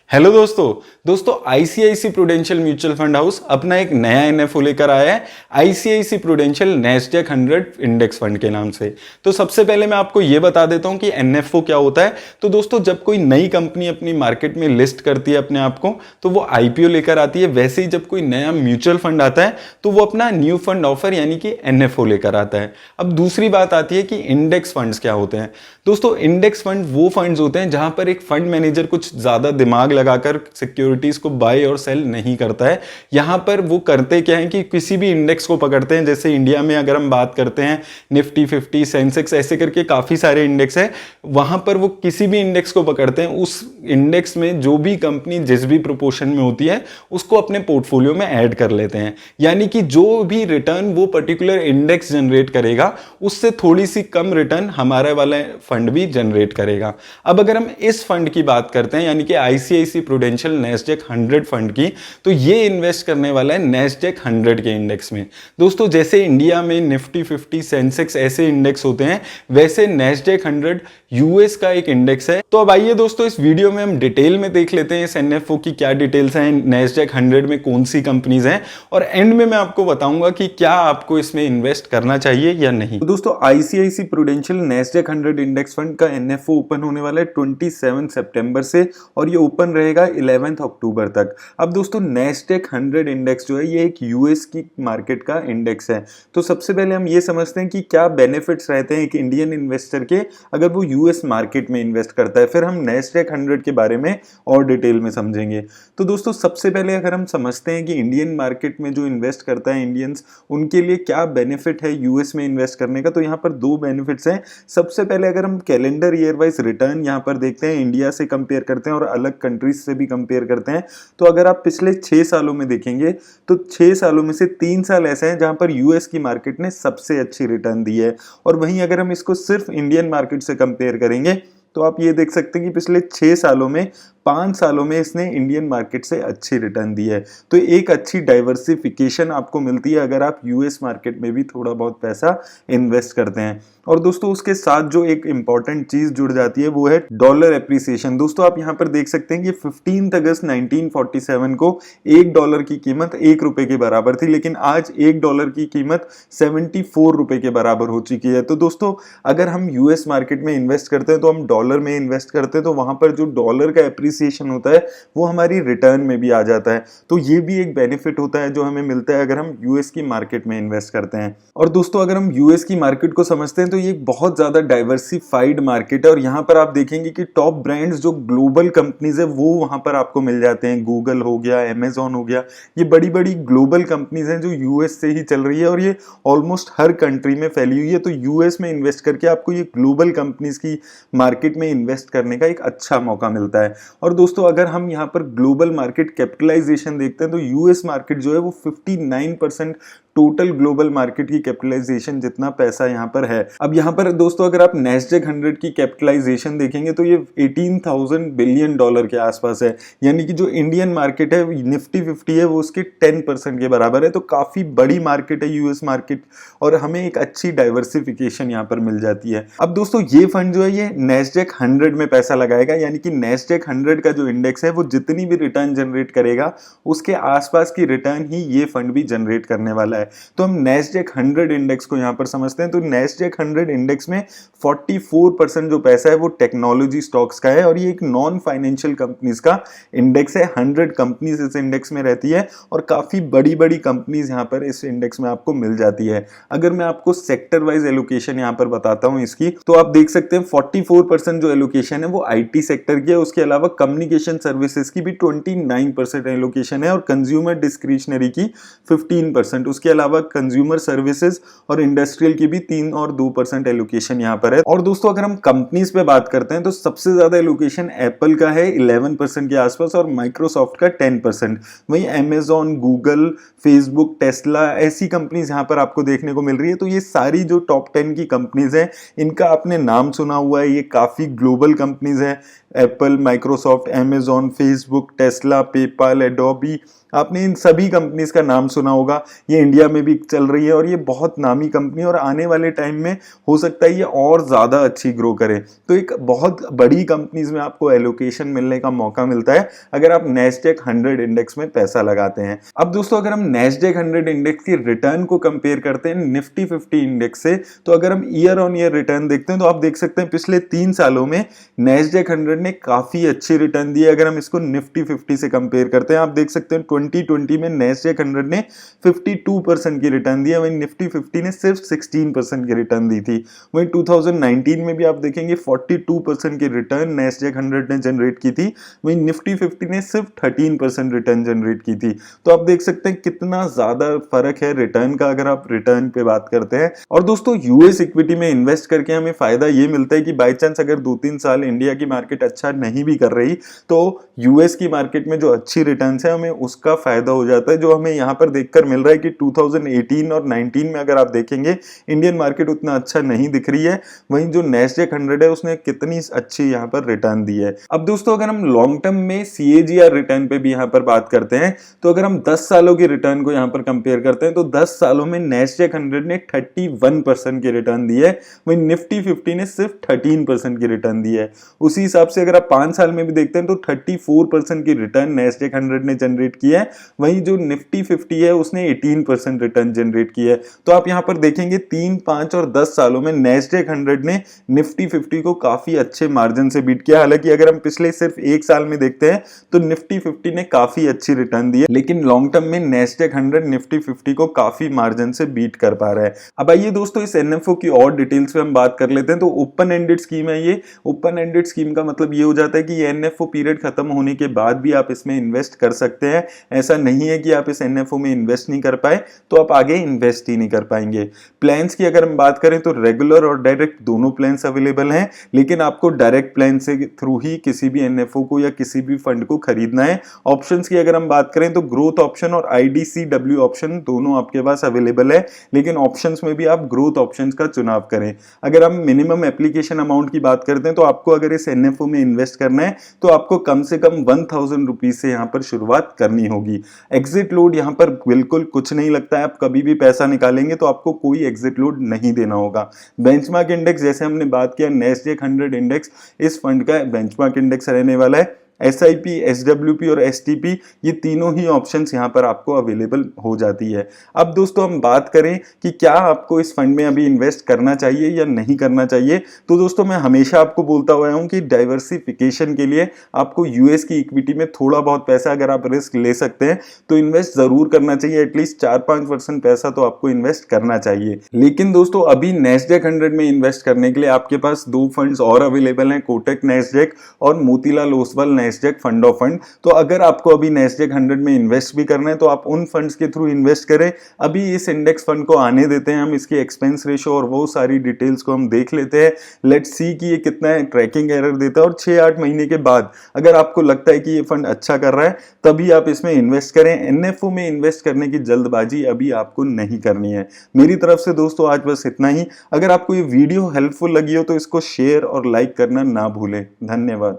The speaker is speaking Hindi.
हेलो दोस्तों ICICI Prudential mutual fund house अपना एक नया एनएफओ लेकर आया है ICICI Prudential Nasdaq 100 index fund के नाम से। तो सबसे पहले मैं आपको ये बता देता हूं कि एनएफओ क्या होता है। तो दोस्तों जब कोई नई कंपनी अपनी मार्केट में लिस्ट करती है अपने आप को तो वो आईपीओ लेकर आती है। वैसे ही जब कोई नया म्यूचुअल फंड आता है तो वो अपना न्यू फंड ऑफर यानी कि एनएफओ लेकर आता है। अब दूसरी बात आती है कि इंडेक्स फंड्स क्या होते हैं। दोस्तों इंडेक्स फंड वो फंड्स होते हैं जहां पर एक फंड मैनेजर कुछ ज्यादा दिमाग लगाकर सिक्योरिटीज को बाय और सेल नहीं करता है। यहां पर वो करते क्या है कि किसी भी इंडेक्स को पकड़ते हैं। जैसे इंडिया में अगर हम बात करते हैं निफ्टी 50 सेंसेक्स ऐसे करके काफी सारे इंडेक्स है, वहां पर वो किसी भी इंडेक्स को पकड़ते हैं। उस इंडेक्स में जो भी कंपनी जिस भी प्रोपोर्शन में होती है उसको अपने पोर्टफोलियो में ऐड कर लेते हैं। यानी कि जो भी रिटर्न वो पर्टिकुलर इंडेक्स जनरेट करेगा उससे थोड़ी सी कम रिटर्न हमारे वाला फंड भी जनरेट करेगा। अब अगर हम इस फंड की बात करते हैं यानी कि आईसीआईसी प्रूडेंशियल नैस्डैक 100 फंड की, तो ये इन्वेस्ट करने वाला है नैस्डैक 100 के इंडेक्स में। दोस्तों जैसे इंडिया में निफ्टी 50 सेंसेक्स ऐसे इंडेक्स होते हैं, वैसे नैस्डैक 100 यूएस का एक इंडेक्स है। तो अब आइए दोस्तों इस वीडियो में हम डिटेल में देख लेते हैं इस एनएफओ की क्या डिटेल्स हैं, नैस्डैक 100 में कौन सी कंपनीज हैं, और एंड में मैं आपको बताऊंगा कि क्या आपको इसमें इन्वेस्ट करना चाहिए या नहीं। तो दोस्तों ICICI Prudential Nasdaq 100 index fund का एनएफओ ओपन होने वाला है 27 सितंबर से और ये ओपन रहेगा 11 अक्टूबर तक। अब दोस्तों नैस्डैक 100 इंडेक्स जो है ये एक यूएस की मार्केट का इंडेक्स है। तो सबसे पहले हम ये समझते हैं कि क्या बेनिफिट्स रहते हैं एक इंडियन इन्वेस्टर के अगर वो यूएस मार्केट में इन्वेस्ट करता है। फिर हम नैस्डैक 100 के बारे में और डिटेल में समझेंगे। तो दोस्तों सबसे पहले अगर हम समझते हैं कि इंडियन मार्केट में जो इन्वेस्ट करता है इंडियंस, उनके लिए क्या बेनिफिट है यूएस में इन्वेस्ट करने का, तो यहाँ पर दो बेनिफिट्स हैं। सबसे पहले अगर हम कैलेंडर ईयर वाइज रिटर्न यहाँ पर देखते हैं, इंडिया से कंपेयर करते हैं और अलग कंट्रीज से भी कंपेयर करते हैं, तो अगर आप पिछले 6 सालों में देखेंगे तो 6 सालों में से 3 साल ऐसे हैं जहां पर यूएस की मार्केट ने सबसे अच्छी रिटर्न दी है। और वहीं अगर हम इसको सिर्फ इंडियन मार्केट से कंपेयर करेंगे तो आप ये देख सकते हैं कि पिछले 6 सालों में 5 सालों में इसने इंडियन मार्केट से अच्छी रिटर्न दी है। तो एक अच्छी डाइवर्सिफिकेशन आपको मिलती है अगर आप यूएस मार्केट में भी थोड़ा बहुत पैसा इन्वेस्ट करते हैं। और दोस्तों उसके साथ जो एक इंपॉर्टेंट चीज जुड़ जाती है वो है डॉलर एप्रिसिएशन। दोस्तों आप यहाँ पर देख सकते हैं कि 15 अगस्त 1947 को $1 की कीमत ₹1 के बराबर थी, लेकिन आज $1 की कीमत ₹74 के बराबर हो चुकी है। तो दोस्तों अगर हम यूएस मार्केट में इन्वेस्ट करते हैं तो हम डॉलर में इन्वेस्ट करते हैं, तो वहां पर जो डॉलर का एप्रिसिएशन होता है वो हमारी रिटर्न में भी आ जाता है। तो ये भी एक बेनिफिट होता है जो हमें मिलता है अगर हम यूएस की मार्केट में इन्वेस्ट करते हैं। और दोस्तों अगर हम यूएस की मार्केट को समझते हैं तो ये एक बहुत ज्यादा डाइवर्सिफाइड मार्केट है और यहाँ पर आप देखेंगे कि टॉप ब्रांड्स जो ग्लोबल कंपनीज है वो वहां पर आपको मिल जाते हैं। गूगल हो गया, अमेजॉन हो गया, ये बड़ी बड़ी ग्लोबल कंपनीज हैं जो यूएस से ही चल रही है और ये ऑलमोस्ट हर कंट्री में फैली हुई है। तो यूएस में इन्वेस्ट करके आपको ये ग्लोबल कंपनीज की मार्केट में इन्वेस्ट करने का एक अच्छा मौका मिलता है। और दोस्तों अगर हम यहाँ पर ग्लोबल मार्केट कैपिटलाइजेशन देखते हैं तो यूएस मार्केट जो है वो 59% टोटल ग्लोबल मार्केट की कैपिटलाइजेशन जितना पैसा यहाँ पर है। अब यहाँ पर दोस्तों अगर आप नैस्डैक 100 की कैपिटलाइजेशन देखेंगे तो ये $18,000 बिलियन के आसपास है। यानी कि जो इंडियन मार्केट है निफ्टी 50 है वो उसके 10% के बराबर है। तो काफी बड़ी मार्केट है यूएस मार्केट और हमें एक अच्छी डाइवर्सिफिकेशन यहाँ पर मिल जाती है। अब दोस्तों ये फंड जो है ये नैस्डैक 100 में पैसा लगाएगा, यानी कि नैस्डैक 100 का जो इंडेक्स है वो जितनी भी रिटर्न जनरेट करेगा उसके आसपास की रिटर्न ही ये फंड भी जनरेट करने वाला है। तो हम नैस्डैक 100 इंडेक्स को यहां पर समझते हैं। तो नैस्डैक 100 इंडेक्स में 44% जो पैसा है वो टेक्नोलॉजी स्टॉक्स का है और ये एक नॉन फाइनेंशियल कंपनीज का इंडेक्स है। 100 कंपनीज इस इंडेक्स में रहती है और काफी बड़ी बड़ी कंपनीज यहां पर इस इंडेक्स में आपको मिल जाती है। अगर मैं आपको सेक्टर वाइज एलोकेशन यहां पर बताता हूं इसकी, तो आप देख सकते हैं 44% जो एलोकेशन है वो आईटी सेक्टर की है। उसके अलावा कम्युनिकेशन सर्विसेज की भी 29% एलोकेशन है और कंज्यूमर डिस्क्रिशनरी की 15%। उसके अलावा कंज्यूमर सर्विसेज और इंडस्ट्रियल की भी 3 और 2% एलोकेशन यहाँ पर है। और दोस्तों अगर हम कंपनीज पे बात करते हैं तो सबसे ज्यादा एलोकेशन एप्पल का है 11% के आसपास और माइक्रोसॉफ्ट का 10%। वहीं अमेजॉन, गूगल, फेसबुक, टेस्ला ऐसी कंपनीज यहाँ पर आपको देखने को मिल रही है। तो ये सारी जो टॉप 10 की कंपनीज हैं इनका आपने नाम सुना हुआ है, ये काफी ग्लोबल कंपनीज है। Apple, Microsoft, Amazon, Facebook, Tesla, PayPal, Adobe, आपने इन सभी कंपनीज का नाम सुना होगा। ये इंडिया में भी चल रही है और ये बहुत नामी कंपनी, और आने वाले टाइम में हो सकता है ये और ज्यादा अच्छी ग्रो करे। तो एक बहुत बड़ी कंपनीज में आपको एलोकेशन मिलने का मौका मिलता है अगर आप नैस्डैक 100 इंडेक्स में पैसा लगाते हैं। अब दोस्तों अगर हम नैस्डैक 100 इंडेक्स की रिटर्न को कंपेयर करते हैं निफ्टी 50 इंडेक्स से, तो अगर हम ईयर ऑन ईयर रिटर्न देखते हैं तो आप देख सकते हैं पिछले 3 सालों में नैस्डैक 100 ने काफी अच्छी रिटर्न दी है। अगर हम इसको निफ्टी 50 से कंपेयर करते हैं, आप देख सकते हैं 2020 में नैस्डैक 100 ने 52% की रिटर्न दी है, वहीं निफ्टी 50 ने सिर्फ 16% की रिटर्न दी थी। वहीं 2019 में भी आप देखेंगे 42% की रिटर्न नैस्डैक 100 ने जनरेट की थी, वहीं निफ्टी 50 ने सिर्फ 13% रिटर्न जनरेट की थी। तो आप देख सकते हैं कितना ज्यादा फर्क है रिटर्न का अगर आप रिटर्न पे बात करते हैं। और दोस्तों यूएस इक्विटी में इन्वेस्ट करके हमें फायदा ये मिलता है कि बाई चांस अगर 2-3 साल इंडिया की मार्केट अच्छा नहीं भी कर रही, तो यूएस की मार्केट में जो अच्छी रिटर्न्स है हमें उसका फायदा हो जाता है, जो हमें यहाँ पर देखकर मिल रहा है कि 2018 और 19 में अगर आप देखेंगे इंडियन मार्केट उतना अच्छा नहीं दिख रही है, वहीं जो नैस्डैक 100 है उसने कितनी अच्छी यहाँ पर रिटर्न दी है। अब दोस्तों अगर हम लॉन्ग टर्म में CAGR रिटर्न पे भी यहाँ पर बात करते हैं, तो अगर हम 10 सालों की रिटर्न को यहाँ पर कंपेयर करते हैं तो 10 सालों में नैस्डैक 100 ने 31% की रिटर्न दी है, वहीं निफ्टी 50 ने सिर्फ 13% की रिटर्न दी है। उसी हिसाब से अगर आप 5 साल में भी देखते हैं तो 34% की रिटर्न नैस्डैक 100 ने जनरेट की है, वहीं जो निफ्टी 50 है उसने 18% रिटर्न जनरेट की है। तो आप यहाँ पर देखेंगे 3, 5 और 10 सालों में नैस्डैक 100 ने निफ्टी 50 को काफी अच्छे मार्जिन से बीट किया। हालांकि अगर हम पिछले सिर्फ 1 साल में देखते हैं तो निफ्टी 50 ने काफी अच्छी रिटर्न दी है, लेकिन लॉन्ग टर्म में नैस्डैक 100 निफ्टी 50 को काफी मार्जिन से बीट कर पा रहा है। अब आइए दोस्तों इस एनएफओ की और डिटेल्स में हम बात कर लेते हैं। तो ओपन एंडेड स्कीम है ये। ओपन एंडेड स्कीम का मतलब ये हो जाता है कि ये एनएफओ पीरियड खत्म होने के बाद भी आप इसमें इन्वेस्ट कर सकते हैं। ऐसा नहीं है कि आप इस एनएफओ में इन्वेस्ट नहीं कर पाए तो आप आगे इन्वेस्ट ही नहीं कर पाएंगे। प्लान्स की अगर हम बात करें तो रेगुलर और डायरेक्ट दोनों प्लान्स अवेलेबल हैं, लेकिन आपको डायरेक्ट प्लान से थ्रू ही किसी भी एनएफओ को या किसी भी फंड को खरीदना है। ऑप्शंस की अगर हम बात करें तो ग्रोथ ऑप्शन और IDCW ऑप्शन दोनों आपके पास अवेलेबल है, लेकिन ऑप्शंस में भी आप ग्रोथ ऑप्शंस का चुनाव करें। अगर हम मिनिमम एप्लीकेशन अमाउंट की बात करते हैं तो आपको अगर इस एनएफओ में इन्वेस्ट करना है तो आपको कम से कम 1000 रुपीज से यहाँ पर शुरुआत करनी होगी। एग्जिट लोड यहाँ पर बिल्कुल कुछ नहीं लगता है, आप कभी भी पैसा निकालेंगे तो आपको कोई एग्जिट लोड नहीं देना होगा। बेंचमार्क इंडेक्स जैसे हमने बात किया नैस्डैक 100 इंडेक्स इस फंड का बेंचमार्क इंडेक्स रहने वाला है। SIP, SWP और STP ये तीनों ही ऑप्शंस यहाँ पर आपको अवेलेबल हो जाती है। अब दोस्तों हम बात करें कि क्या आपको इस फंड में अभी इन्वेस्ट करना चाहिए या नहीं करना चाहिए, तो दोस्तों मैं हमेशा आपको बोलता हुआ हूँ कि डाइवर्सिफिकेशन के लिए आपको यूएस की इक्विटी में थोड़ा बहुत पैसा अगर आप रिस्क ले सकते हैं तो इन्वेस्ट जरूर करना चाहिए। एटलीस्ट 4-5% पैसा तो आपको इन्वेस्ट करना चाहिए। लेकिन दोस्तों अभी नैस्डैक 100 में इन्वेस्ट करने के लिए आपके पास 2 फंड्स और अवेलेबल हैं, कोटक नैस्डैक और Motilal Oswal Nasdaq fund of fund. तो अगर आपको अभी नैस्डैक 100 में इन्वेस्ट भी करना है तो आप उन फंड्स के थ्रू इन्वेस्ट करें। अभी इस इंडेक्स फंड को आने देते हैं, हम इसकी एक्सपेंस रेशो और वो सारी डिटेल्स को हम देख लेते हैं। लेट्स सी कि ये कितना ट्रैकिंग एरर देता है और 6-8 महीने के बाद अगर आपको लगता है कि ये फंड अच्छा कर रहा है तभी आप इसमें इन्वेस्ट करें। एनएफओ में इन्वेस्ट करने की जल्दबाजी अभी आपको नहीं करनी है। मेरी तरफ से दोस्तों आज बस इतना ही। अगर आपको ये वीडियो हेल्पफुल लगी हो तो इसको शेयर और लाइक करना ना भूलें। धन्यवाद।